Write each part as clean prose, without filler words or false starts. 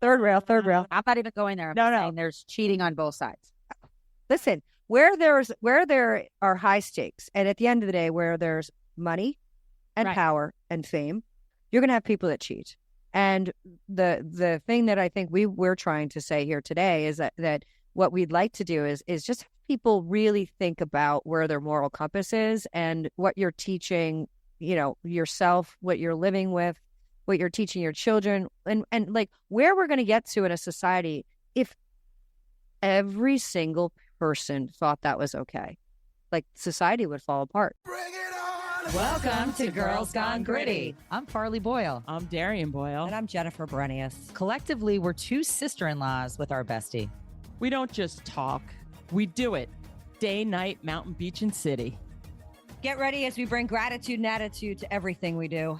Third rail. I'm not even going there. I'm saying there's cheating on both sides. Listen, where there are high stakes, and at the end of the day, where there's money and power and fame, you're going to have people that cheat. And the thing that I think we're trying to say here today is that what we'd like to do is just have people really think about where their moral compass is and what you're teaching, yourself, what you're living with, what you're teaching your children, and like where we're going to get to in a society if every single person thought that was okay. Like society would fall apart. Welcome to Girls Gone Gritty. I'm Farley Boyle. I'm Darian Boyle. And I'm Jennifer Brenius. Collectively, we're two sister-in-laws with our bestie. We don't just talk, we do it. Day, night, mountain, beach, and city. Get ready as we bring gratitude and attitude to everything we do.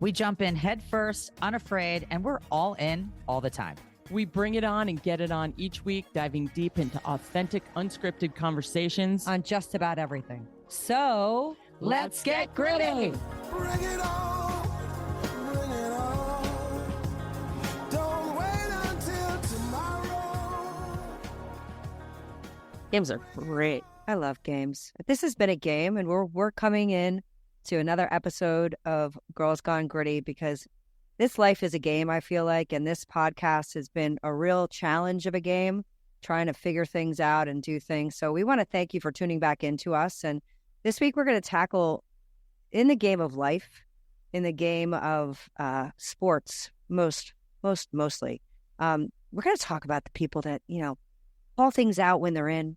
We jump in head first, unafraid, and we're all in all the time. We bring it on and get it on each week, diving deep into authentic, unscripted conversations on just about everything. So let's get gritty. Bring it on. Bring it on. Don't wait until tomorrow. Games are great. I love games. This has been a game, and we're coming in to another episode of Girls Gone Gritty because this life is a game, I feel like, and this podcast has been a real challenge of a game, trying to figure things out and do things. So we want to thank you for tuning back into us. And this week we're going to tackle, in the game of life, in the game of sports, mostly, we're going to talk about the people that, call things out when they're in,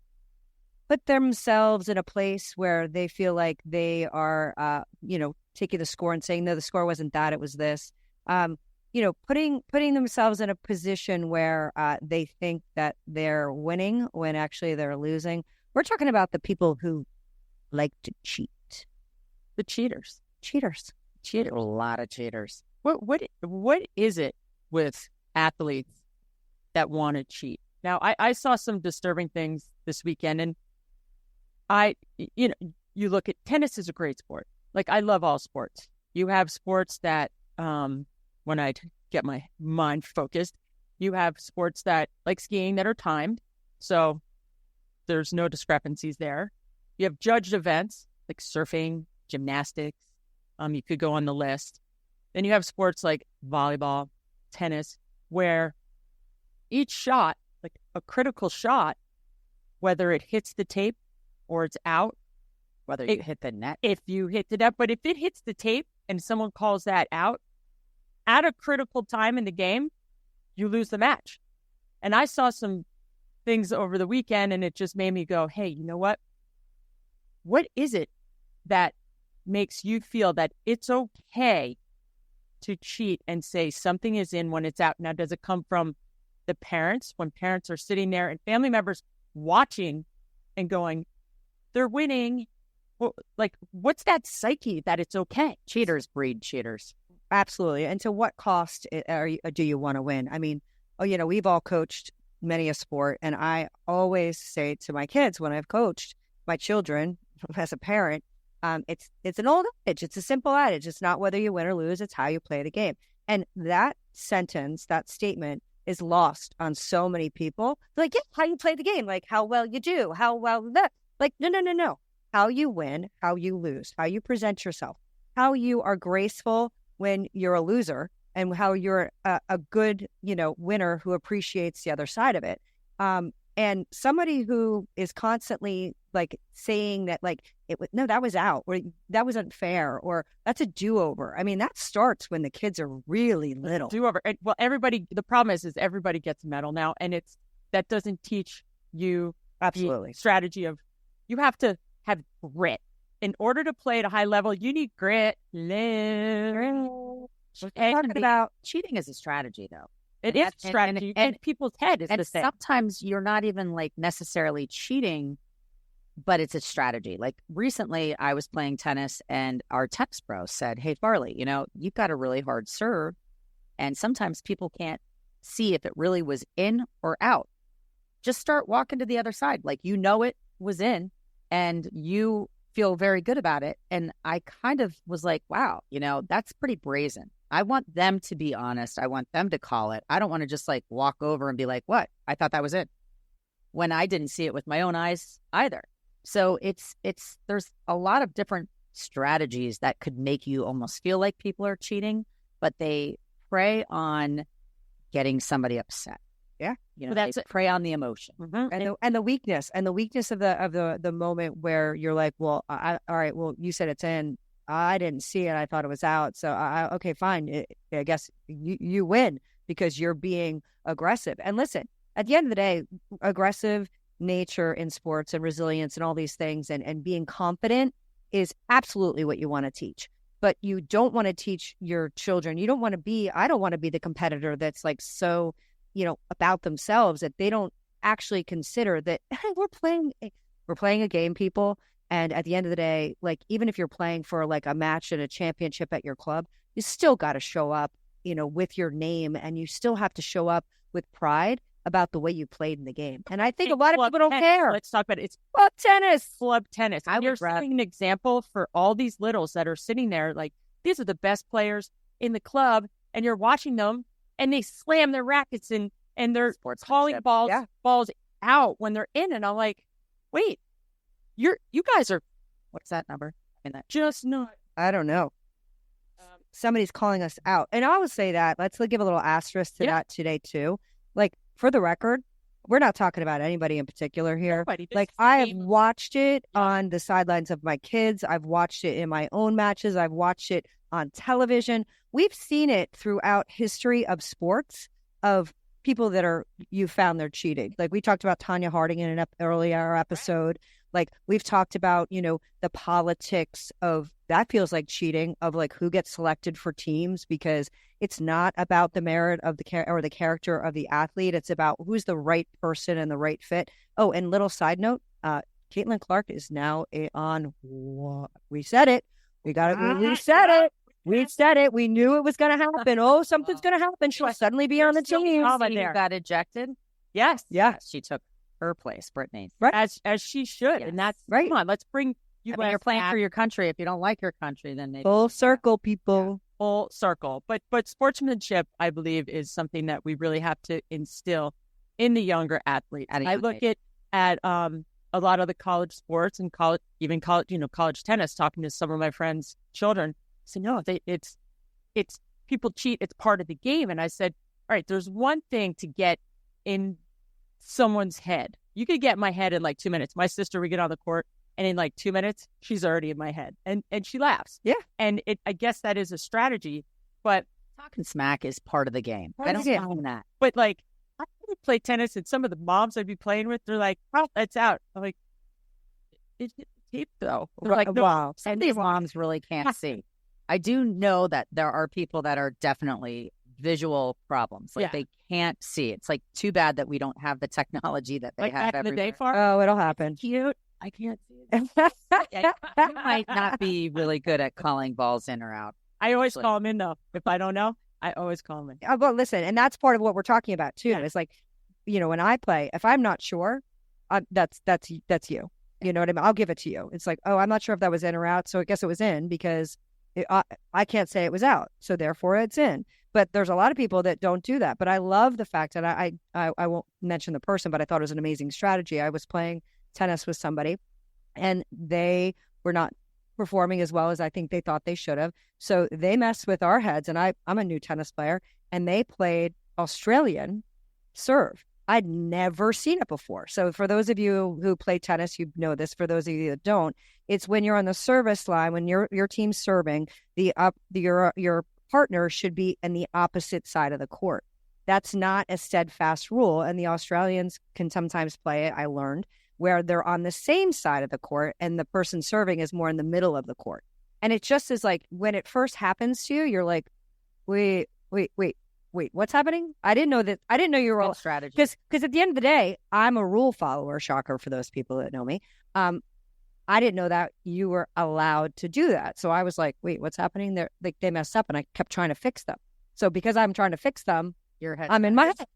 put themselves in a place where they feel like they are, taking the score and saying, no, the score wasn't that, it was this. Putting themselves in a position where they think that they're winning when actually they're losing. We're talking about the people who like to cheat. The cheaters. A lot of cheaters. What is it with athletes that want to cheat? Now, I saw some disturbing things this weekend, and you look at tennis is a great sport. Like, I love all sports. You have sports that, when I get my mind focused, you have sports that, like skiing, that are timed. So there's no discrepancies there. You have judged events like surfing, gymnastics. You could go on the list. Then you have sports like volleyball, tennis, where each shot, like a critical shot, whether it hits the tape or it's out, whether you hit the net. If you hit the net, but if it hits the tape and someone calls that out, at a critical time in the game, you lose the match. And I saw some things over the weekend, and it just made me go, hey, you know what? What is it that makes you feel that it's okay to cheat and say something is in when it's out? Now, does it come from the parents, when parents are sitting there and family members watching and going, they're winning? Well, like, what's that psyche that it's okay? Cheaters breed cheaters. Absolutely. And to what cost do you want to win? I mean, we've all coached many a sport, and I always say to my kids when I've coached my children as a parent, it's an old adage. It's a simple adage. It's not whether you win or lose. It's how you play the game. And that sentence, that statement is lost on so many people. Like, yeah, how you play the game, like how well you do, how well that. Like, no. How you win, how you lose, how you present yourself, how you are graceful when you're a loser, and how you're a good, winner who appreciates the other side of it. And somebody who is constantly like saying that, like, no, that was out, or that was unfair, or that's a do-over. I mean, that starts when the kids are really little. Do-over. Well, the problem is everybody gets a medal now, and that doesn't teach you absolutely the strategy of, you have to have grit. In order to play at a high level, you need grit. Talking about cheating is a strategy, though. It is a strategy. And people's head is the same. Sometimes you're not even like necessarily cheating, but it's a strategy. Like recently I was playing tennis, and our tennis pro said, hey, Farley, you've got a really hard serve, and sometimes people can't see if it really was in or out. Just start walking to the other side. Like, it was in, and you feel very good about it. And I kind of was like, wow, that's pretty brazen. I want them to be honest. I want them to call it. I don't want to just like walk over and be like, what? I thought that was it. When I didn't see it with my own eyes either. So there's a lot of different strategies that could make you almost feel like people are cheating, but they prey on getting somebody upset. Yeah. You know, they prey on the emotion. And the weakness of the moment where you're like, well, all right, well, you said it's in. I didn't see it. I thought it was out. So okay, fine. I guess you win because you're being aggressive. And listen, at the end of the day, aggressive nature in sports and resilience and all these things and being confident is absolutely what you want to teach. But you don't want to teach your children. I don't want to be the competitor that's like so, about themselves that they don't actually consider that hey, we're playing a game, people. And at the end of the day, like, even if you're playing for like a match and a championship at your club, you still got to show up, with your name, and you still have to show up with pride about the way you played in the game. And I think a lot of people don't care. Let's talk about it. It's club tennis. Club tennis. You're setting an example for all these littles that are sitting there. Like, these are the best players in the club, and you're watching them, and they slam their rackets and they're calling balls out when they're in. And I'm like, wait. You guys are, what's that number? Just not. I don't know. Somebody's calling us out. And I always say that. Let's give a little asterisk to that today, too. Like, for the record, we're not talking about anybody in particular here. Like, I have watched it on the sidelines of my kids. I've watched it in my own matches. I've watched it on television. We've seen it throughout history of sports of people that you found they're cheating. Like, we talked about Tanya Harding in an earlier episode. Like, we've talked about, the politics of that feels like cheating of like who gets selected for teams, because it's not about the merit of the character of the athlete. It's about who's the right person and the right fit. Oh, and little side note, Caitlin Clark is now on. We said it. We said it. We said it. We knew it was going to happen. Oh, something's going to happen. She'll suddenly be on the team. Got ejected. Yes. Yeah. She took her place, Brittany. Right. As she should. Yes. And that's right. Come on, let's bring you. You're playing for your country. If you don't like your country, then maybe full circle, people. Yeah, full circle. But sportsmanship, I believe, is something that we really have to instill in the younger athletes. I look at a lot of the college sports and college tennis, talking to some of my friends' children. I said, no, it's people cheat. It's part of the game. And I said, all right, there's one thing to get in someone's head. You could get in my head in like 2 minutes. My sister, we get on the court, and in like 2 minutes, she's already in my head, and she laughs. Yeah, and I guess that is a strategy. But talking smack is part of the game. I don't mind that. But like, I would play tennis, and some of the moms I'd be playing with, they're like, "Oh, it's out." I'm like, "It's tape though." They're like, no. Wow. Some of these moms really can't see. I do know that there are people that are definitely visual problems. Like they can't see. It's like too bad that we don't have the technology that they like have back in the everywhere. day. Far Oh, it'll happen. It's cute. I can't see it. You might not be really good at calling balls in or out. I always call them in though. If I don't know, I always call them in. Well, listen, and that's part of what we're talking about too. It's like, when I play, if I'm not sure, that's you. You know what I mean? I'll give it to you. It's like, oh, I'm not sure if that was in or out, so I guess it was in because I can't say it was out, so therefore it's in. But there's a lot of people that don't do that. But I love the fact that I won't mention the person, but I thought it was an amazing strategy. I was playing tennis with somebody, and they were not performing as well as I think they thought they should have. So they messed with our heads, and I'm a new tennis player, and they played Australian serve. I'd never seen it before. So for those of you who play tennis, you know this. For those of you that don't, it's when you're on the service line, when your team's serving, your partner should be in the opposite side of the court. That's not a steadfast rule, and the Australians can sometimes play it, I learned, where they're on the same side of the court and the person serving is more in the middle of the court. And it just is like, when it first happens to you, you're like, wait, what's happening? I didn't know you were all strategy. Because at the end of the day, I'm a rule follower, shocker for those people that know me. I didn't know that you were allowed to do that. So I was like, wait, what's happening? They messed up, and I kept trying to fix them. So because I'm trying to fix them, I'm in my head.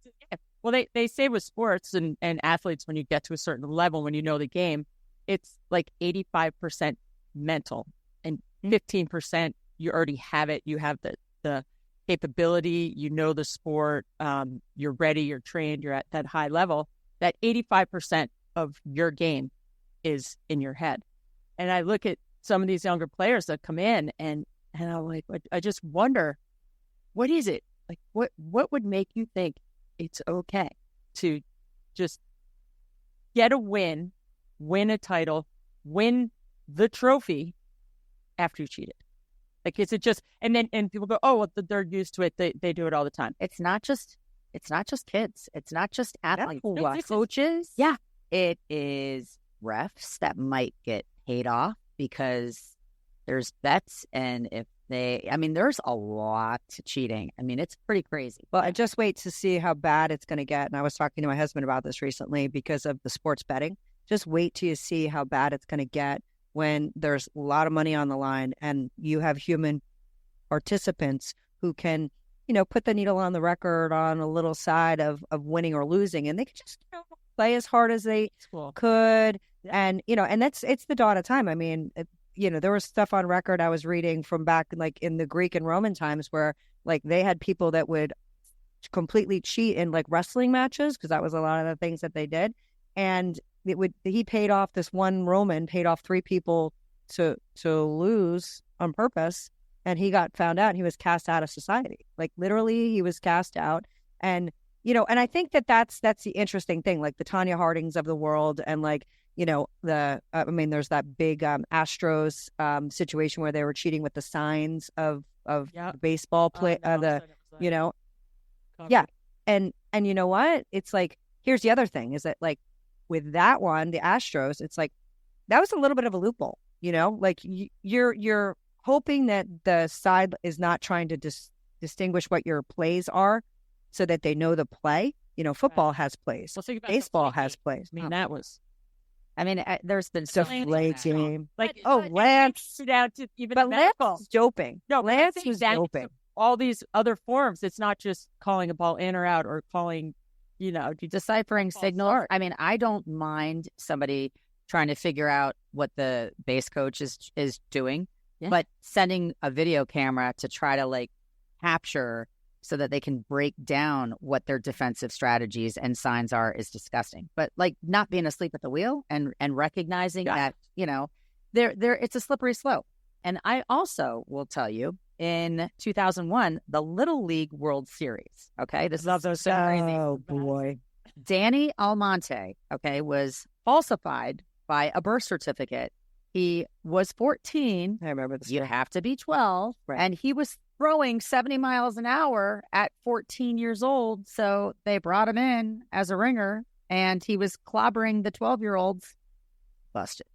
Well, they say with sports and athletes, when you get to a certain level, when you know the game, it's like 85% mental and 15% you already have it. You have the capability, you know the sport, you're ready, you're trained, you're at that high level, that 85% of your game is in your head. And I look at some of these younger players that come in and I'm like, I just wonder, what is it? Like, what would make you think it's okay to just get a win a title, win the trophy after you cheated? Like, is it just, and people go, oh, well, they're used to it. They do it all the time. It's not just kids. It's not just athletes. No, Coaches. Yeah. It is refs that might get paid off because there's bets. And there's a lot to cheating. I mean, it's pretty crazy. Well, I just wait to see how bad it's going to get. And I was talking to my husband about this recently because of the sports betting. Just wait till you see how bad it's going to get when there's a lot of money on the line and you have human participants who can, put the needle on the record on a little side of winning or losing. And they can just play as hard as they could. Yeah. And, it's the dawn of time. I mean, there was stuff on record I was reading from back like in the Greek and Roman times where like they had people that would completely cheat in like wrestling matches because that was a lot of the things that they did. And this one Roman paid off 3 people to lose on purpose. And he got found out and he was cast out of society. Like literally he was cast out. And, and I think that's the interesting thing, like the Tanya Hardings of the world. And like, there's that big Astros situation where they were cheating with the signs of baseball play, yeah. And you know what? It's like, here's the other thing is that like with that one, the Astros, it's like, that was a little bit of a loophole, like you're hoping that the side is not trying to distinguish what your plays are so that they know the play. Football has plays. Well, think about baseball has plays. I mean, there's been so play team. Like, Lance. Down to even but Lance was doping. No, Lance was doping. All these other forms. It's not just calling a ball in or out or calling, deciphering signals. I mean, I don't mind somebody trying to figure out what the base coach is doing, but sending a video camera to try to like capture so that they can break down what their defensive strategies and signs are is disgusting. But like not being asleep at the wheel and recognizing that, it's a slippery slope. And I also will tell you in 2001, the Little League World Series. Okay. This love those. Oh boy. Danny Almonte, was falsified by a birth certificate. He was 14. I remember this. You have to be 12. Right. And he was throwing 70 miles an hour at 14 years old. So they brought him in as a ringer and he was clobbering the 12-year-olds. Busted.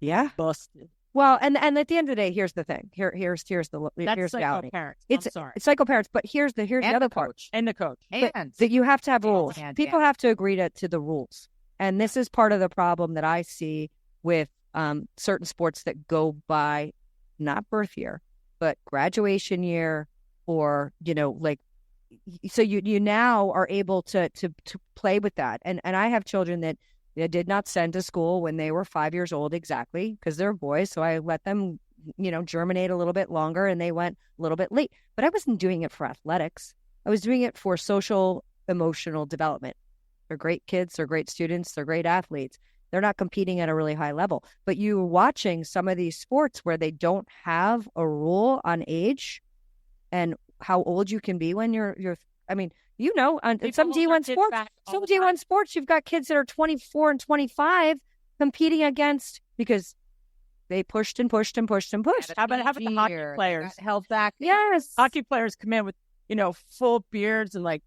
Yeah. Busted. Well, and at the end of the day, here's the thing. Here's the reality. It's psycho parents, but here's the other part. And the coach. And that you have to have rules. People have to agree to the rules. And this is part of the problem that I see with certain sports that go by not birth year, but graduation year, or so you now are able to play with that. And I have children that I did not send to school when they were 5 years old exactly because they're boys. So I let them, germinate a little bit longer and they went a little bit late. But I wasn't doing it for athletics. I was doing it for social, emotional development. They're great kids. They're great students. They're great athletes. They're not competing at a really high level. But you're watching some of these sports where they don't have a rule on age and how old you can be when you're on some D1 sports, you've got kids that are 24 and 25 competing against because they pushed and pushed and pushed and pushed. How about the hockey players held back? Yes, hockey players come in with full beards and like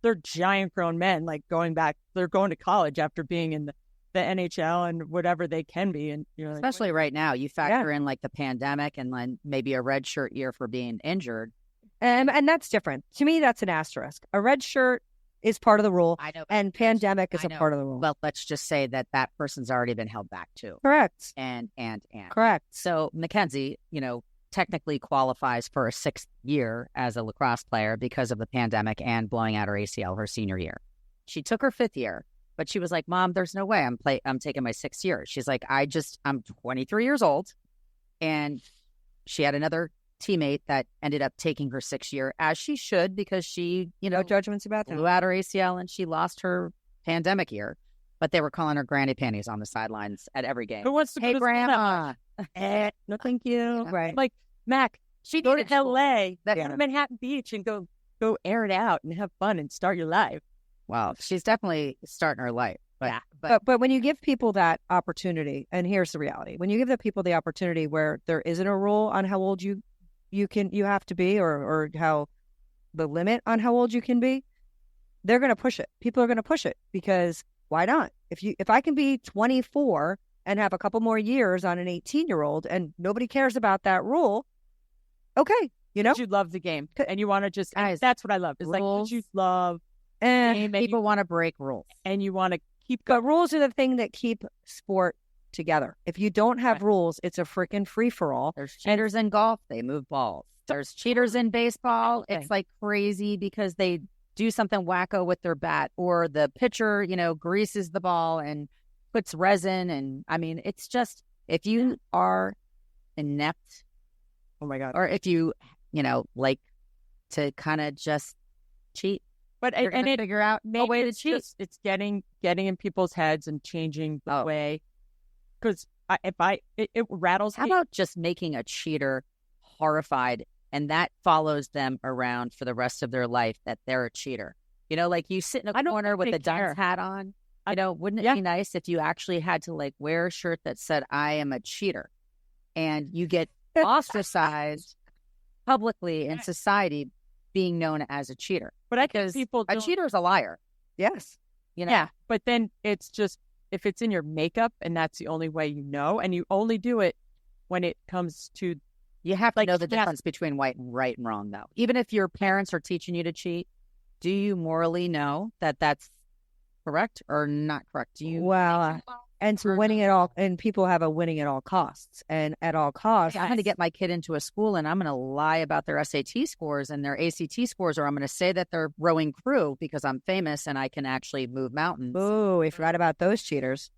they're giant grown men, like they're going to college after being in the NHL and whatever they can be, and especially right now, you factor in like the pandemic and then maybe a red shirt year for being injured. And that's different. To me, that's an asterisk. A red shirt is part of the rule. I know. And pandemic is a part of the rule. Well, let's just say that person's already been held back too. Correct. And. Correct. So Mackenzie, technically qualifies for a 6th year as a lacrosse player because of the pandemic and blowing out her ACL her senior year. She took her 5th year, but she was like, Mom, there's no way I'm taking my 6th year. She's like, I'm 23 years old. And she had another teammate that ended up taking her 6 year, as she should, because she, No judgments about that. blew out her ACL and she lost her pandemic year. But they were calling her granny panties on the sidelines at every game. Who wants to Hey, go to school that grandma. much? No, thank you. Right. Like, Mac, She go needed to LA, That- go to Manhattan Beach and go air it out and have fun and start your life. Well, she's definitely starting her life. But, Yeah. But when you give people that opportunity, and here's the reality: when you give the people the opportunity where there isn't a rule on how old you have to be, or how the limit on how old you can be, they're going to push it. People are going to push it because why not? If I can be 24 and have a couple more years on an 18-year-old and nobody cares about that rule, okay, you know, You love the game and you want to just, Guys, that's what I love. It's like, rules. you love eh, game and people want to break rules. you want to keep going. but rules are the thing that keep sport together. If you don't have rules, it's a freaking free-for-all. There's cheaters in golf. They move balls. There's cheaters in baseball. It's like crazy because they do something wacko with their bat, or the pitcher, greases the ball and puts resin. And I mean, it's just, if you are inept, Oh my God. or if you, like to kind of just cheat, But you're going to it figure out a maybe way to it's cheat. just, it's getting in people's heads and changing the Oh. way. Because it rattles How me. about just making a cheater horrified, and that follows them around for the rest of their life, that they're a cheater? Like you sit in I a don't corner think with they a dunce care. hat on. Wouldn't it Yeah. be nice if you actually had to like wear a shirt that said "I am a cheater," and you get ostracized publicly in society being known as a cheater? But I think Because people a don't- cheater is a liar. Yes. Yeah, but then it's just, if it's in your makeup and that's the only way and you only do it when it comes to, You have to Like, know the yes. difference between right and wrong, though. Even if your parents are teaching you to cheat, do you morally know that that's correct or not correct? Do you? Well, and to winning at all, and people have a winning at all costs, and at all costs. I'm going to get my kid into a school and I'm going to lie about their SAT scores and their ACT scores, or I'm going to say that they're rowing crew because I'm famous and I can actually move mountains. Ooh, we forgot about those cheaters.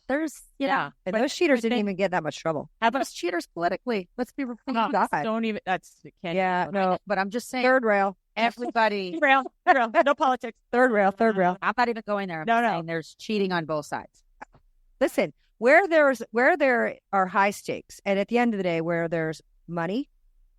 There's, yeah. And But- those cheaters but didn't then- even get that much trouble. how about cheaters politically? Let's be real. God. Don't even, it can't. Yeah, no. But I'm just saying, Third rail, everybody. Rail, no politics. third rail, third rail. I'm not even going there. I'm No, just no. saying there's cheating on both sides. Listen, where there are high stakes, and at the end of the day, where there's money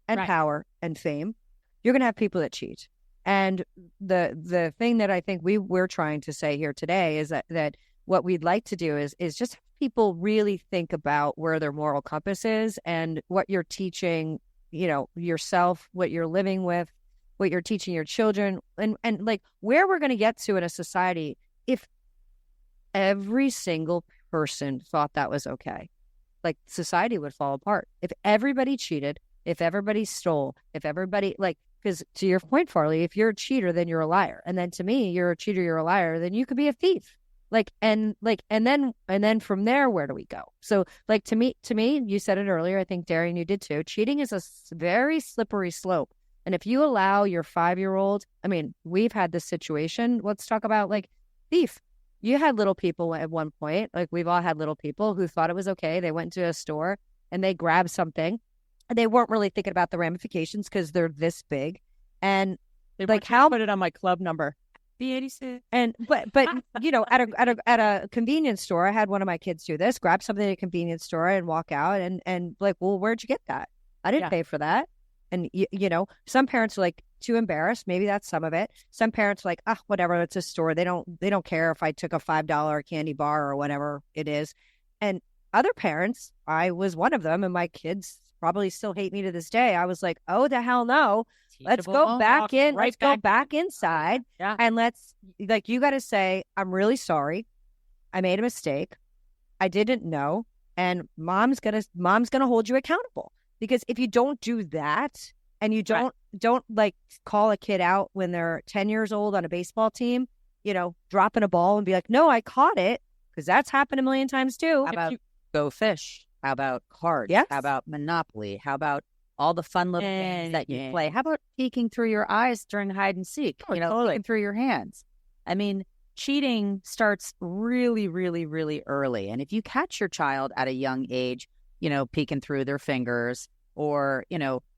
and Right. power and fame, you're going to have people that cheat. And the thing that I think we're trying to say here today is that what we'd like to do is just have people really think about where their moral compass is and what you're teaching, yourself, what you're living with, what you're teaching your children, and like where we're going to get to in a society if every single person thought that was okay. Like society would fall apart. If everybody cheated, if everybody stole, if everybody because to your point, Farley, if you're a cheater, then you're a liar. And then to me, you're a cheater, you're a liar, then you could be a thief. And then from there, where do we go? So to me, you said it earlier, I think Darian, you did too. Cheating is a very slippery slope. And if you allow your 5-year-old, I mean, we've had this situation. Let's talk about thief. You had little people at one point, we've all had little people who thought it was okay. They went to a store and they grabbed something and they weren't really thinking about the ramifications because they're this big. And They Like want you to how- put it on my club number. B86. And but at a convenience store, I had one of my kids do this: grab something at a convenience store and walk out, and well, where'd you get that? I didn't Yeah. pay for that. And some parents are too embarrassed. Maybe that's some of it. Some parents are whatever. It's a store. They don't care if I took a $5 candy bar or whatever it is. And other parents, I was one of them, and my kids probably still hate me to this day. I was like, oh, the hell no. Let's go back in. Right Let's go back back inside. Yeah. And let's you got to say, I'm really sorry. I made a mistake. I didn't know. And mom's going to hold you accountable, because if you don't do that and you don't call a kid out when they're 10 years old on a baseball team, dropping a ball and be like, no, I caught it, because that's happened a million times too. How about Go Fish? How about cards? Yes. How about Monopoly? How about all the fun little games that you Yeah. play? How about peeking through your eyes during hide and seek? Oh, totally. Peeking through your hands. I mean, cheating starts really, really, really early. And if you catch your child at a young age, peeking through their fingers, or,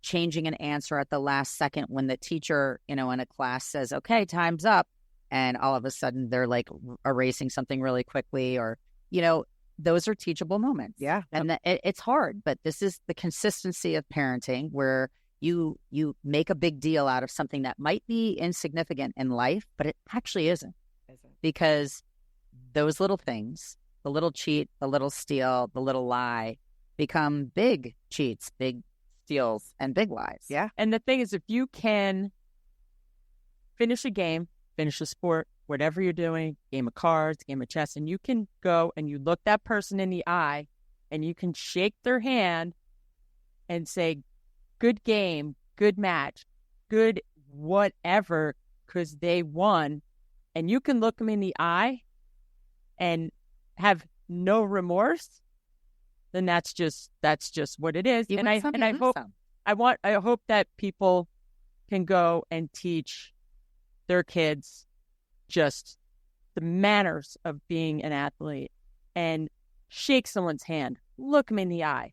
changing an answer at the last second when the teacher, in a class says, okay, time's up. And all of a sudden they're like erasing something really quickly, or, those are teachable moments. Yeah. And it's hard, but this is the consistency of parenting, where you make a big deal out of something that might be insignificant in life, but it actually isn't. Because those little things, the little cheat, the little steal, the little lie, become big cheats, big steals, and big lies. Yeah. And the thing is, if you can finish a game, finish a sport, whatever you're doing, game of cards, game of chess, and you can go and you look that person in the eye and you can shake their hand and say, good game, good match, good whatever, because they won. And you can look them in the eye and have no remorse, then that's just what it is. You And win some, I you lose hope some. I hope that people can go and teach their kids just the manners of being an athlete, and shake someone's hand, look them in the eye.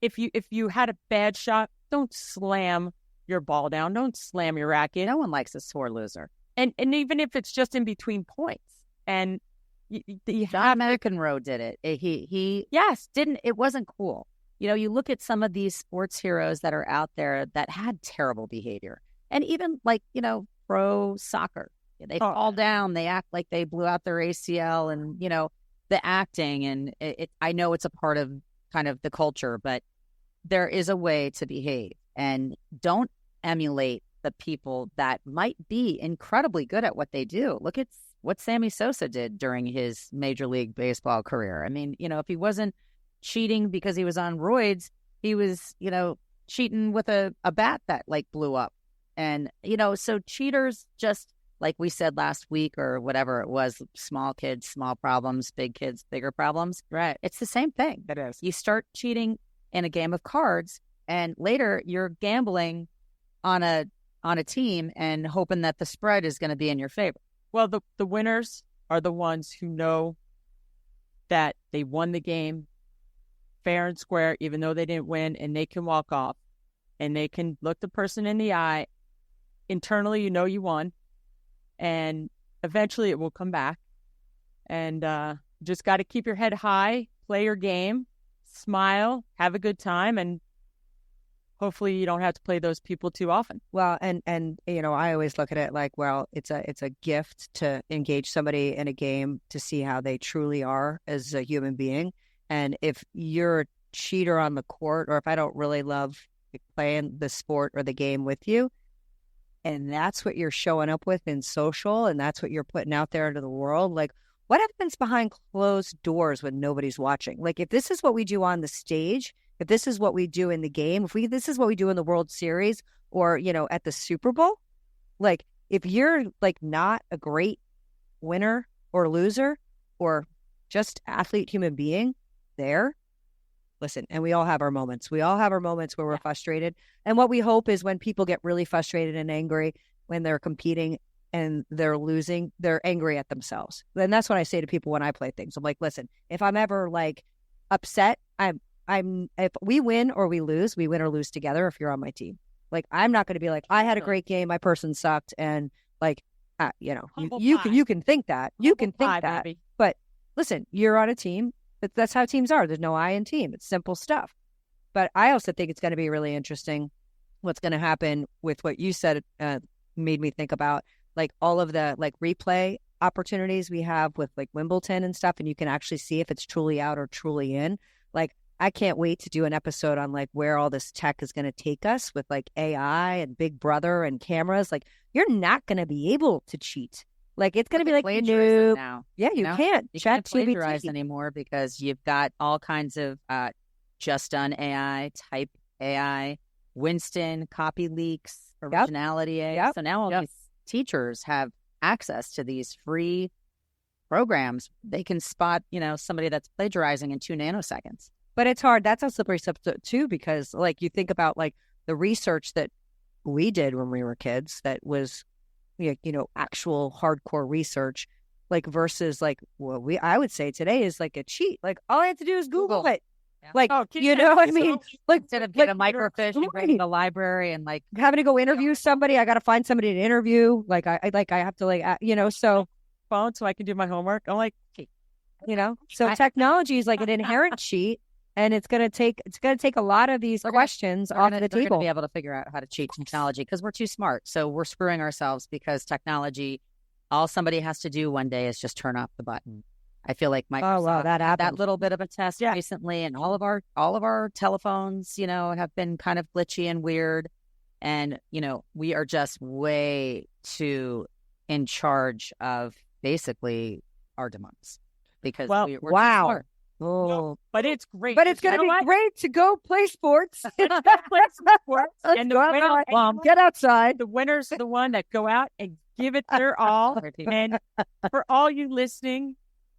If you had a bad shot, don't slam your ball down, don't slam your racket. No one likes a sore loser. And even if it's just in between points, and you John McEnroe did it. He didn't. It wasn't cool. You look at some of these sports heroes that are out there that had terrible behavior, and even like pro soccer, they fall down, they act like they blew out their ACL, and the acting, and I know it's a part of kind of the culture, but there is a way to behave, and don't emulate the people that might be incredibly good at what they do. Look at what Sammy Sosa did during his Major League Baseball career. I mean, if he wasn't cheating because he was on roids, he was, cheating with a bat that like blew up. And, so cheaters, just like we said last week or whatever it was, small kids, small problems, big kids, bigger problems. Right. It's the same thing. It is. You start cheating in a game of cards, and later you're gambling on a team and hoping that the spread is going to be in your favor. Well, the winners are the ones who know that they won the game fair and square, even though they didn't win, and they can walk off and they can look the person in the eye. Internally, you won, and eventually it will come back. And just got to keep your head high, play your game, smile, have a good time, and hopefully you don't have to play those people too often. Well, and I always look at it like, well, it's a gift to engage somebody in a game to see how they truly are as a human being. And if you're a cheater on the court, or if I don't really love playing the sport or the game with you, and that's what you're showing up with in social, and that's what you're putting out there into the world, like, what happens behind closed doors when nobody's watching? Like, if this is what we do on the stage, if this is what we do in the game, this is what we do in the World Series, or, at the Super Bowl, like, if you're like not a great winner or loser or just athlete human being there, listen, and we all have our moments. We all have our moments where we're frustrated. And what we hope is when people get really frustrated and angry when they're competing and they're losing, they're angry at themselves. And that's what I say to people when I play things. I'm like, listen, if I'm ever like upset, if we win or we win or lose together if you're on my team. Like, I'm not going to be like, I had a great game, my person sucked, and like, you can think that. You can think that. Baby. But listen, you're on a team. That's how teams are. There's no I in team. It's simple stuff. But I also think it's going to be really interesting what's going to happen with what you said. Made me think about like all of the like replay opportunities we have with like Wimbledon and stuff, and you can actually see if it's truly out or truly in. Like, I can't wait to do an episode on like where all this tech is going to take us with like AI and Big Brother and cameras. Like, you're not going to be able to cheat. Like, it's going to be like, plagiarism now. Yeah, you can't. You can't ChatGPT. plagiarize anymore because you've got all kinds of just done AI, type AI, Winston, copy leaks, originality AI. Yep. So now all these teachers have access to these free programs. They can spot, somebody that's plagiarizing in 2 nanoseconds. But it's hard. That's a slippery subject too, because like you think about like the research that we did when we were kids that was, actual hardcore research, like versus like what I would say today is like a cheat. Like, all I have to do is Google it. Like, Oh, you know what I mean? Like, Instead of getting a microfiche and going to right. the library and like having to go interview somebody, I got to find somebody to interview. Like, I have to so, phone so I can do my homework. I'm like, so technology is like an inherent cheat, and it's going to take a lot of these questions off the they're going to table. be able to figure out how to cheat technology because we're too smart. So we're screwing ourselves because technology, all somebody has to do one day is just turn off the button. I feel like Microsoft that had that happened. little bit of a test recently, and all of our telephones, have been kind of glitchy and weird, and we are just way too in charge of basically our demise because we're too smart. Oh, no, but it's great. But it's going to be great to go play sports. And get outside. The winners are the one that go out and give it their all. And for all you listening,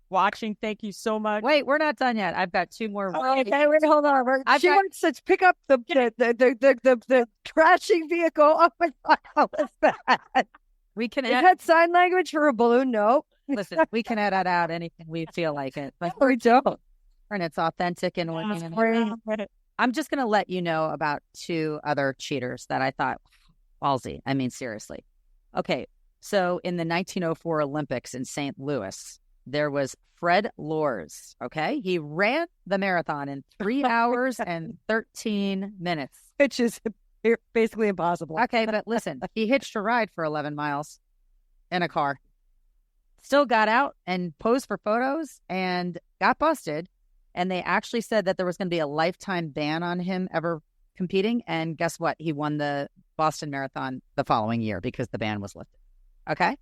watching, thank you so much. Wait, we're not done yet. I've got two more. Okay, wait, hold on. She wants to pick up the crashing vehicle. Oh my God, how was that? We can Is that sign language for a balloon? No. Listen, we can edit out anything we feel like it, but we don't. And it's authentic and I'm just going to let you know about two other cheaters that I thought ballsy. I mean, seriously. Okay, so in the 1904 Olympics in St. Louis, there was Fred Lors, okay? He ran the marathon in 3 hours and 13 minutes. Which is basically impossible. Okay, but listen, he hitched a ride for 11 miles in a car. Still got out and posed for photos and got busted. And they actually said that there was going to be a lifetime ban on him ever competing. And guess what? He won the Boston Marathon the following year because the ban was lifted. Okay?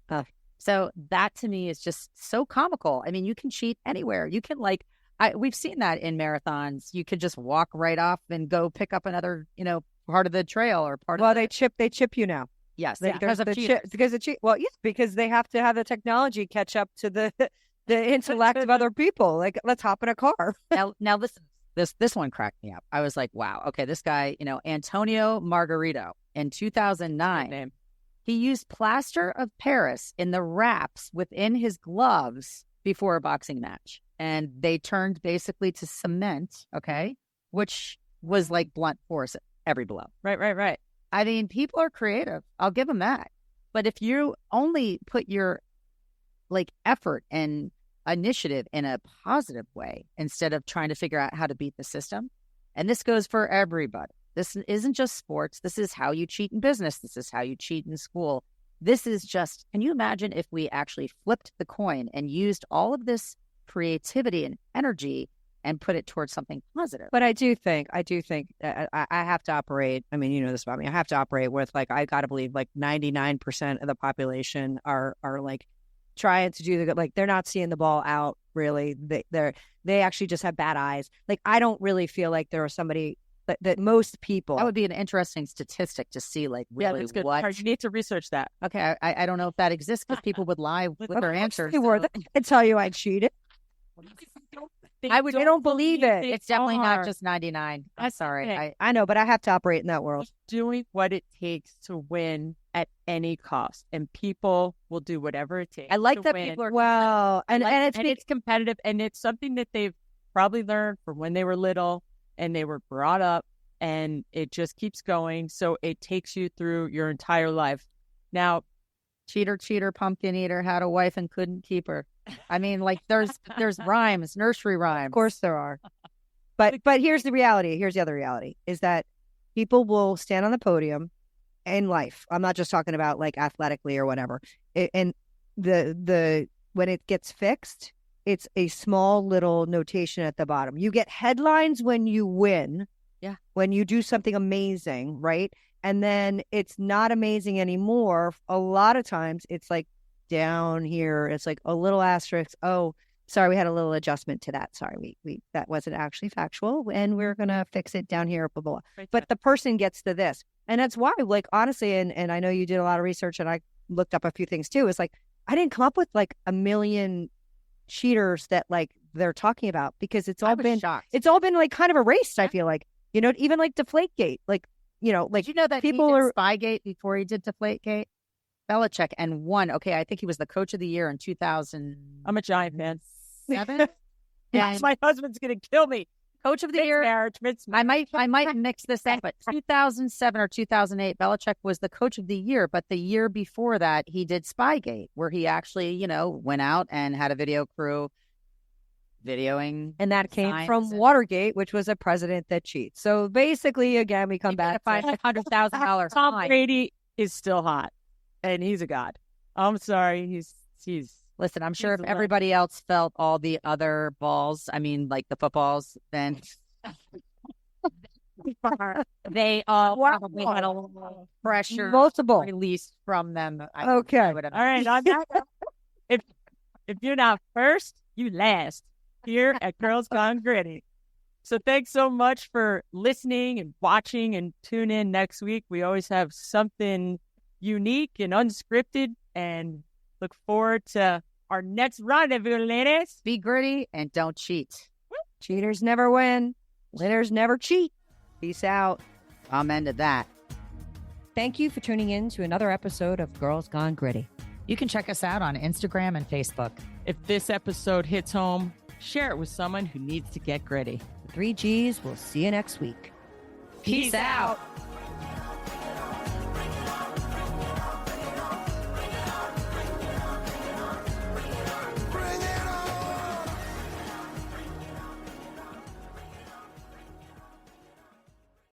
So that to me is just so comical. I mean, you can cheat anywhere. You can we've seen that in marathons. You could just walk right off and go pick up another, part of the trail or part of they chip you now. Yes. Because they have to have the technology catch up to the intellect of other people. Like, let's hop in a car. Now listen, this one cracked me up. I was like, wow, okay, this guy, Antonio Margarito in 2009, he used plaster of Paris in the wraps within his gloves before a boxing match. And they turned basically to cement, okay, which was like blunt force every blow. Right. I mean, people are creative. I'll give them that. But if you only put your effort and initiative in a positive way instead of trying to figure out how to beat the system, and this goes for everybody. This isn't just sports. This is how you cheat in business. This is how you cheat in school. This is just, can you imagine if we actually flipped the coin and used all of this creativity and energy and put it towards something positive? But I do think I have to operate. I mean, you know this about me. I have to operate with I got to believe 99% of the population are trying to do they're not seeing the ball out really. They actually just have bad eyes. I don't really feel like there was somebody that most people. That would be an interesting statistic to see really that's good. What. You need to research that. Okay, I don't know if that exists because people would lie with their answers. They can tell you I cheated. They don't believe it. It's definitely not just 99. I'm sorry. Okay. I know, but I have to operate in that world. Doing what it takes to win at any cost, and people will do whatever it takes. I like that win. people are well, and it's competitive, and it's something that they've probably learned from when they were little and they were brought up, and it just keeps going. So it takes you through your entire life. Now, cheater, pumpkin eater, had a wife and couldn't keep her. I mean, there's rhymes, nursery rhymes. Of course there are. But here's the reality. Here's the other reality is that people will stand on the podium in life. I'm not just talking about athletically or whatever. And the when it gets fixed, it's a small little notation at the bottom. You get headlines when you win. Yeah. When you do something amazing, right? And then it's not amazing anymore. A lot of times it's down here. It's a little asterisk. Oh, sorry, we had a little adjustment to that. Sorry, we that wasn't actually factual, and we're gonna fix it down here. Blah, blah, blah. Right. But the person gets to this, and that's why, honestly, and I know you did a lot of research, and I looked up a few things too. Is I didn't come up with a million cheaters that they're talking about because it's all been shocked. It's all been kind of erased. I feel even Deflategate, did you know that people he did are Spygate before he did Deflategate? Belichick and won. Okay, I think he was the coach of the year in 2000. I'm a Giant fan. 7. Yes, my husband's gonna kill me Coach of the year. I might mix this up, but 2007 or 2008, Belichick was the coach of the year. But the year before that, he did Spygate, where he actually, went out and had a video crew videoing. And that came from Watergate, which was a president that cheats. So basically, again, we come back to $500,000. Tom Brady is still hot, and he's a god. I'm sorry, he's. Listen, I'm sure if everybody else felt all the other balls, I mean, like the footballs, then they probably had a little pressure released from them. Okay. All right. On that, if you're not first, you last here at Girls Gone Gritty. So thanks so much for listening and watching, and tune in next week. We always have something unique and unscripted, and look forward to our next rendezvous, ladies. Be gritty and don't cheat. Cheaters never win. Winners never cheat. Peace out. Amen to that. Thank you for tuning in to another episode of Girls Gone Gritty. You can check us out on Instagram and Facebook. If this episode hits home, share it with someone who needs to get gritty. The 3 Gs. We'll see you next week. Peace out.